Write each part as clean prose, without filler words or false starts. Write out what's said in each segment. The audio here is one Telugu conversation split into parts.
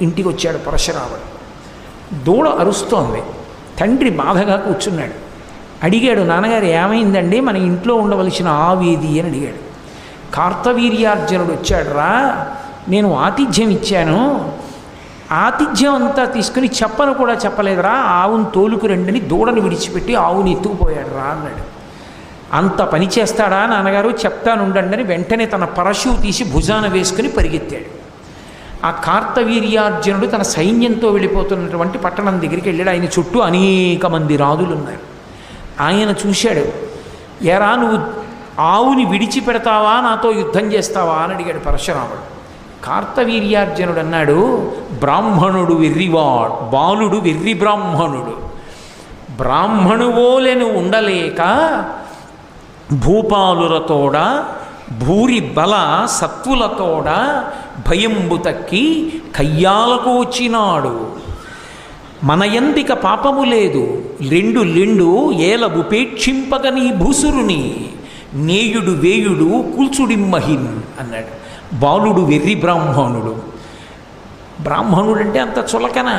ఇంటికి వచ్చాడు పరశురాముడు. దూడ అరుస్తోంది. తండ్రి బాధగా కూర్చున్నాడు. అడిగాడు, నాన్నగారు ఏమైందండి, మన ఇంట్లో ఉండవలసిన ఆవేది అని అడిగాడు. కార్తవీర్యార్జునుడు వచ్చాడు, రా నేను ఆతిథ్యం ఇచ్చాను, ఆతిథ్యం అంతా తీసుకుని చెప్పను కూడా చెప్పలేదురా, ఆవును తోలుకు రండని దూడను విడిచిపెట్టి ఆవుని ఎత్తుకుపోయాడు రా అన్నాడు. అంత పని చేస్తాడా నాన్నగారు, చెప్తానుండండి అని వెంటనే తన పరశువు తీసి భుజాన వేసుకుని పరిగెత్తాడు. ఆ కార్తవీర్యార్జునుడు తన సైన్యంతో వెళ్ళిపోతున్నటువంటి పట్టణం దగ్గరికి వెళ్ళాడు. ఆయన చుట్టూ అనేక మంది రాజులు ఉన్నారు. ఆయన చూశాడు. ఎరా నువ్వు ఆవుని విడిచిపెడతావా, నాతో యుద్ధం చేస్తావా అని అడిగాడు పరశురాముడు. కార్తవీర్యార్జునుడు అన్నాడు, బ్రాహ్మణుడు వెర్రివాడు, బాలుడు వెర్రి బ్రాహ్మణుడు, బ్రాహ్మణువోలెను ఉండలేక భూపాలులతోడ భూరి బల సత్వులతోడ భయంబు తక్కి కయ్యాలకు వచ్చినాడు. మన యందిక పాపము లేదు, లెండు ఏల ఉపేక్షింపగ నీ భూసురుని, నేయుడు వేయుడు కూల్చుడిమ్మహిన్ అన్నాడు. బాలుడు వెర్రి బ్రాహ్మణుడు. బ్రాహ్మణుడు అంటే అంత చులకన,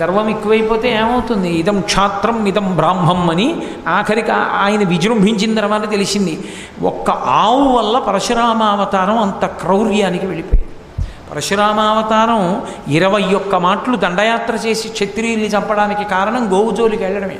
గర్వం ఎక్కువైపోతే ఏమవుతుంది, ఇదం క్షాత్రం ఇదం బ్రాహ్మం అని ఆఖరికి ఆయన విజృంభించిన తర్వాత తెలిసింది. ఒక్క ఆవు వల్ల పరశురామావతారం అంత క్రౌర్యానికి వెళ్ళిపోయింది. పరశురామావతారం 21 మాటలు దండయాత్ర చేసి క్షత్రియుల్ని చంపడానికి కారణం గోవు జోలికి వెళ్ళడమే.